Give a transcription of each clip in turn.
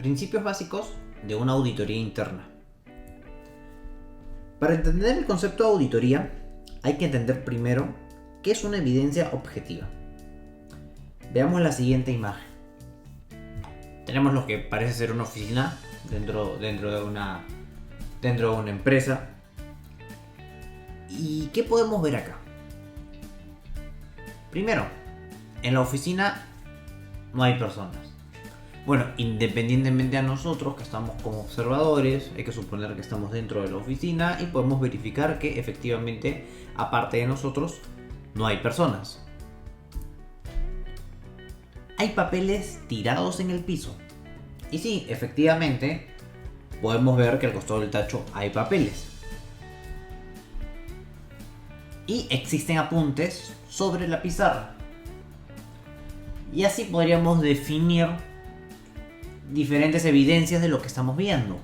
Principios básicos de una auditoría interna. Para entender el concepto de auditoría, hay que entender primero qué es una evidencia objetiva. Veamos la siguiente imagen. Tenemos lo que parece ser una oficina dentro de una empresa. ¿Y qué podemos ver acá? Primero, en la oficina no hay personas. Bueno, independientemente a nosotros que estamos como observadores, hay que suponer que estamos dentro de la oficina y podemos verificar que efectivamente, aparte de nosotros, no hay personas. Hay papeles tirados en el piso. Y sí, efectivamente, podemos ver que al costado del tacho hay papeles. Y existen apuntes sobre la pizarra. Y así podríamos definir diferentes evidencias de lo que estamos viendo.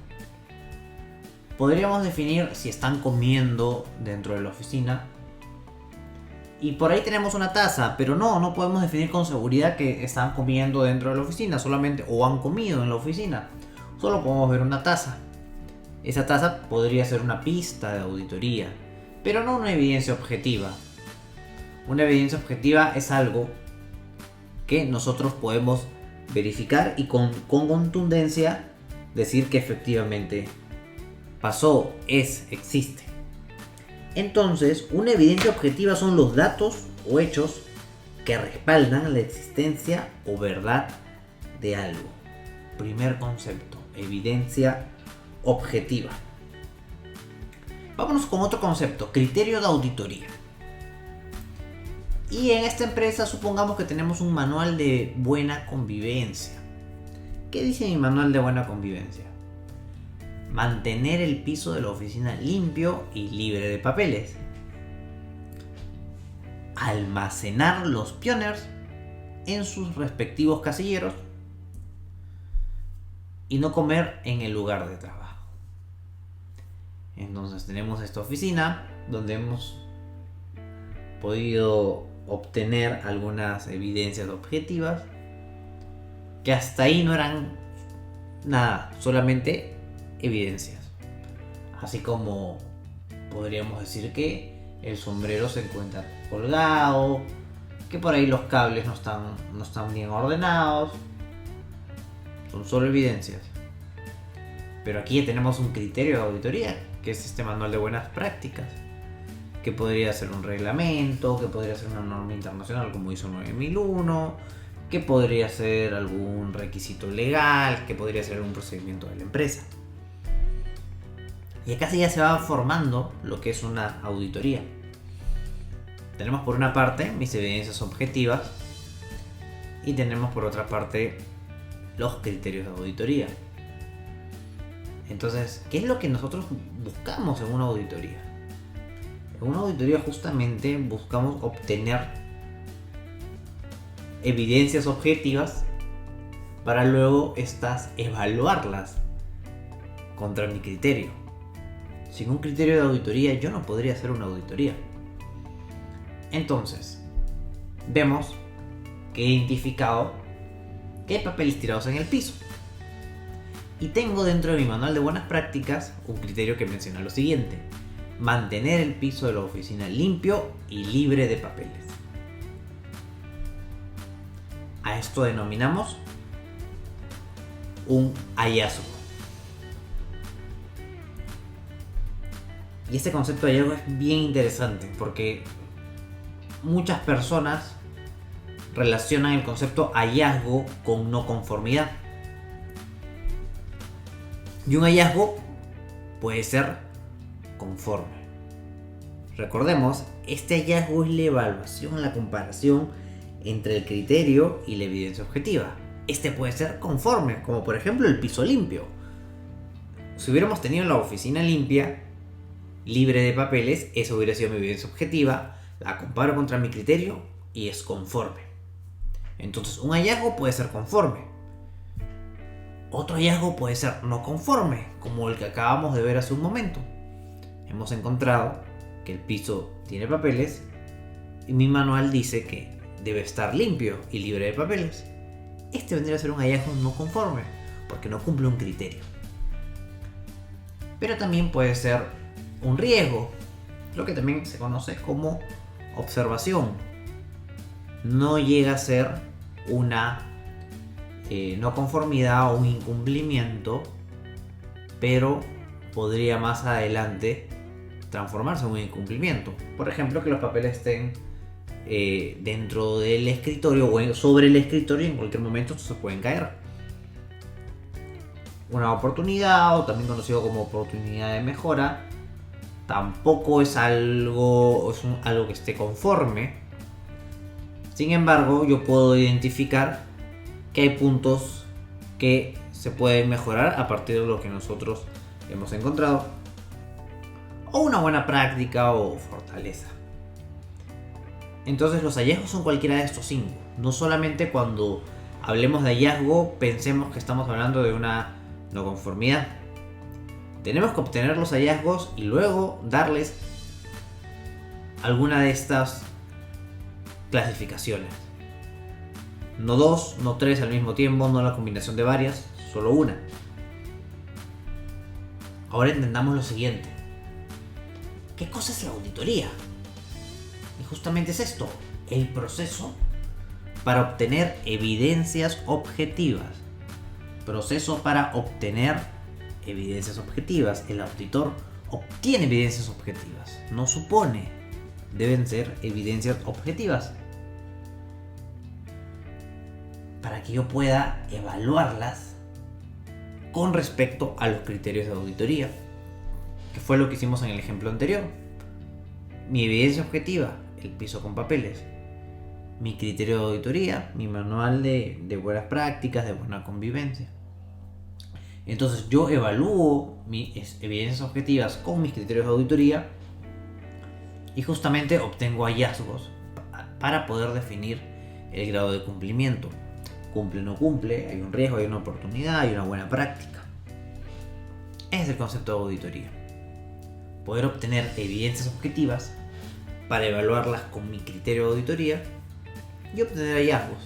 Podríamos definir si están comiendo dentro de la oficina. Y por ahí tenemos una taza, pero no podemos definir con seguridad que están comiendo dentro de la oficina, solamente o han comido en la oficina. Solo podemos ver una taza. Esa taza podría ser una pista de auditoría, pero no una evidencia objetiva. Una evidencia objetiva es algo que nosotros podemos verificar y con contundencia decir que efectivamente pasó, existe. Entonces, una evidencia objetiva son los datos o hechos que respaldan la existencia o verdad de algo. Primer concepto, evidencia objetiva. Vámonos con otro concepto, criterio de auditoría. Y en esta empresa supongamos que tenemos un manual de buena convivencia. ¿Qué dice mi manual de buena convivencia? Mantener el piso de la oficina limpio y libre de papeles. Almacenar los pioners en sus respectivos casilleros. Y no comer en el lugar de trabajo. Entonces tenemos esta oficina donde hemos podido obtener algunas evidencias objetivas que hasta ahí no eran nada, solamente evidencias. Así como podríamos decir que el sombrero se encuentra colgado, que por ahí los cables no están bien ordenados. Son solo evidencias. Pero aquí ya tenemos un criterio de auditoría, que es este manual de buenas prácticas, que podría ser un reglamento, que podría ser una norma internacional como ISO 9001, que podría ser algún requisito legal, que podría ser un procedimiento de la empresa. Y acá ya se va formando lo que es una auditoría. Tenemos por una parte mis evidencias objetivas y tenemos por otra parte los criterios de auditoría. Entonces, ¿qué es lo que nosotros buscamos en una auditoría? En una auditoría justamente buscamos obtener evidencias objetivas para luego estas evaluarlas contra mi criterio. Sin un criterio de auditoría yo no podría hacer una auditoría. Entonces, vemos que he identificado que hay papeles tirados en el piso. Y tengo dentro de mi manual de buenas prácticas un criterio que menciona lo siguiente: mantener el piso de la oficina limpio y libre de papeles. A esto denominamos un hallazgo. Y este concepto de hallazgo es bien interesante porque muchas personas relacionan el concepto hallazgo con no conformidad. Y un hallazgo puede ser conforme. Recordemos, este hallazgo es la evaluación, la comparación entre el criterio y la evidencia objetiva. Este puede ser conforme, como por ejemplo el piso limpio. Si hubiéramos tenido la oficina limpia, libre de papeles, esa hubiera sido mi evidencia objetiva, la comparo contra mi criterio y es conforme. Entonces un hallazgo puede ser conforme. Otro hallazgo puede ser no conforme, como el que acabamos de ver hace un momento. Hemos encontrado que el piso tiene papeles y mi manual dice que debe estar limpio y libre de papeles. Este vendría a ser un hallazgo no conforme, porque no cumple un criterio. Pero también puede ser un riesgo, lo que también se conoce como observación. No llega a ser una no conformidad o un incumplimiento, pero podría más adelante transformarse en un incumplimiento. Por ejemplo, que los papeles estén dentro del escritorio o sobre el escritorio, y en cualquier momento se pueden caer. Una oportunidad, o también conocido como oportunidad de mejora, tampoco es algo que esté conforme. Sin embargo, yo puedo identificar que hay puntos que se pueden mejorar a partir de lo que nosotros hemos encontrado, o una buena práctica o fortaleza. Entonces los hallazgos son cualquiera de estos 5. No solamente cuando hablemos de hallazgo pensemos que estamos hablando de una no conformidad. Tenemos que obtener los hallazgos y luego darles alguna de estas clasificaciones. No 2, no 3 al mismo tiempo, no la combinación de varias, solo una. Ahora entendamos lo siguiente. ¿Qué cosa es la auditoría? Y justamente es esto, el proceso para obtener evidencias objetivas. Proceso para obtener evidencias objetivas. El auditor obtiene evidencias objetivas, no supone. Deben ser evidencias objetivas para que yo pueda evaluarlas con respecto a los criterios de auditoría, que fue lo que hicimos en el ejemplo anterior. Mi evidencia objetiva, el piso con papeles. Mi criterio de auditoría, mi manual de buenas prácticas, de buena convivencia. Entonces yo evalúo mis evidencias objetivas con mis criterios de auditoría y justamente obtengo hallazgos para poder definir el grado de cumplimiento. Cumple o no cumple, hay un riesgo, hay una oportunidad, hay una buena práctica. Ese es el concepto de auditoría. Poder obtener evidencias objetivas para evaluarlas con mi criterio de auditoría y obtener hallazgos.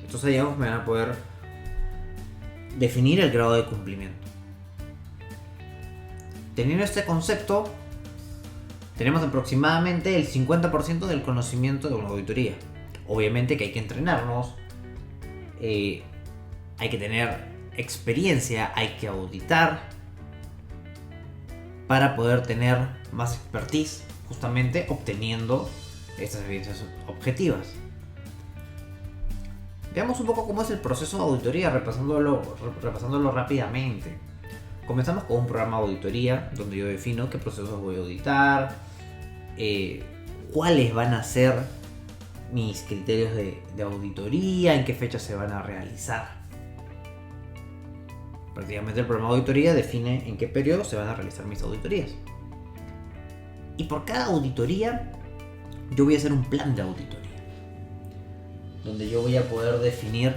Estos hallazgos me van a poder definir el grado de cumplimiento. Teniendo este concepto, tenemos aproximadamente el 50% del conocimiento de una auditoría. Obviamente que hay que entrenarnos, hay que tener experiencia, hay que auditar para poder tener más expertise, justamente obteniendo estas evidencias objetivas. Veamos un poco cómo es el proceso de auditoría, repasándolo rápidamente. Comenzamos con un programa de auditoría donde yo defino qué procesos voy a auditar, cuáles van a ser mis criterios de auditoría, en qué fecha se van a realizar. Prácticamente el programa de auditoría define en qué periodo se van a realizar mis auditorías. Y por cada auditoría yo voy a hacer un plan de auditoría, donde yo voy a poder definir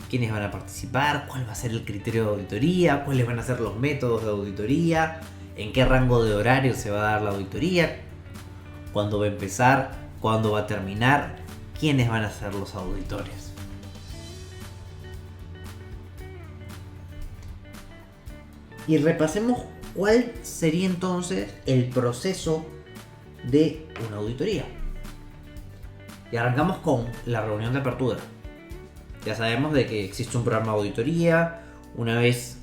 quiénes van a participar, cuál va a ser el criterio de auditoría, cuáles van a ser los métodos de auditoría, en qué rango de horario se va a dar la auditoría, cuándo va a empezar, cuándo va a terminar, quiénes van a ser los auditores. Y repasemos cuál sería entonces el proceso de una auditoría. Y arrancamos con la reunión de apertura. Ya sabemos de que existe un programa de auditoría. Una vez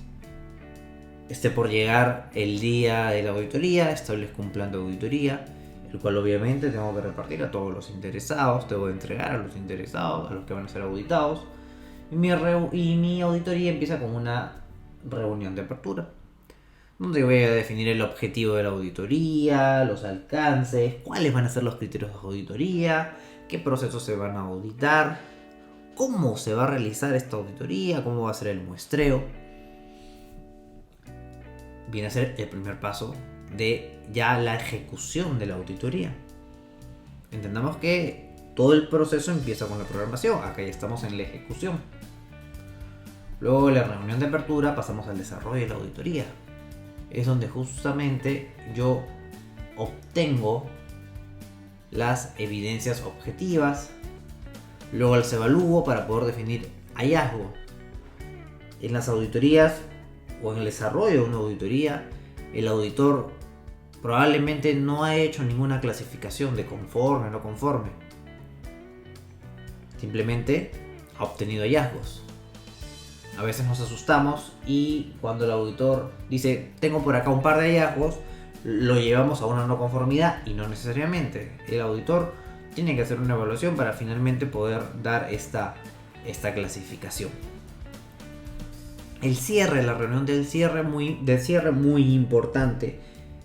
esté por llegar el día de la auditoría, establezco un plan de auditoría, el cual obviamente tengo que repartir a todos los interesados, tengo que entregar a los interesados, a los que van a ser auditados. Y mi auditoría empieza con una reunión de apertura, donde voy a definir el objetivo de la auditoría, los alcances, cuáles van a ser los criterios de auditoría, qué procesos se van a auditar, cómo se va a realizar esta auditoría, cómo va a ser el muestreo. Viene a ser el primer paso de ya la ejecución de la auditoría. Entendamos que todo el proceso empieza con la programación, acá ya estamos en la ejecución. Luego de la reunión de apertura pasamos al desarrollo de la auditoría. Es donde justamente yo obtengo las evidencias objetivas, luego las evalúo para poder definir hallazgos. en las auditorías o en el desarrollo de una auditoría, el auditor probablemente no ha hecho ninguna clasificación de conforme o no conforme. Simplemente ha obtenido hallazgos. A veces nos asustamos y cuando el auditor dice tengo por acá un par de hallazgos, lo llevamos a una no conformidad, y no necesariamente. El auditor tiene que hacer una evaluación para finalmente poder dar esta clasificación. El cierre, la reunión del cierre muy importante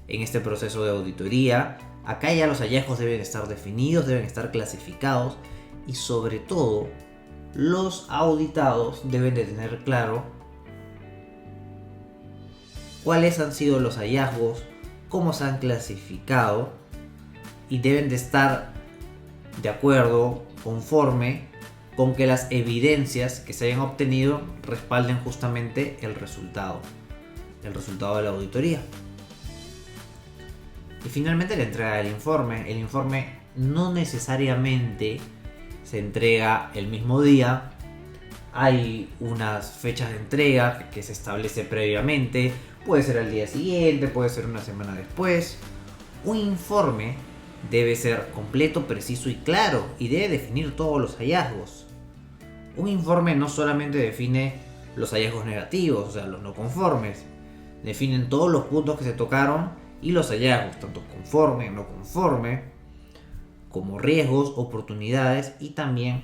en este proceso de auditoría. Acá ya los hallazgos deben estar definidos, deben estar clasificados, y sobre todo los auditados deben de tener claro cuáles han sido los hallazgos, cómo se han clasificado, y deben de estar de acuerdo, conforme con que las evidencias que se hayan obtenido respalden justamente el resultado de la auditoría. Y finalmente la entrega del informe. El informe no necesariamente se entrega el mismo día. Hay unas fechas de entrega que se establece previamente. Puede ser al día siguiente, puede ser una semana después. Un informe debe ser completo, preciso y claro, y debe definir todos los hallazgos. Un informe no solamente define los hallazgos negativos, o sea, los no conformes. Definen todos los puntos que se tocaron y los hallazgos, tanto conforme, no conforme, como riesgos, oportunidades, y también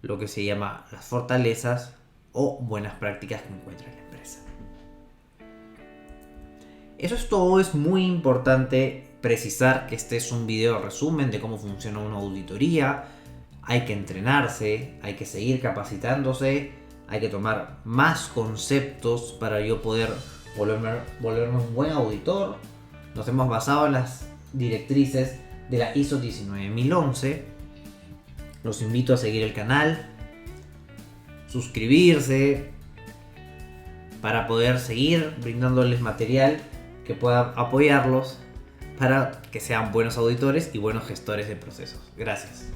lo que se llama las fortalezas o buenas prácticas que encuentra la empresa. Eso es todo. Es muy importante precisar que este es un video resumen de cómo funciona una auditoría. Hay que entrenarse, hay que seguir capacitándose, hay que tomar más conceptos para yo poder volverme un buen auditor. Nos hemos basado en las directrices de la ISO 19011. Los invito a seguir el canal, suscribirse, para poder seguir brindándoles material que pueda apoyarlos para que sean buenos auditores y buenos gestores de procesos. Gracias.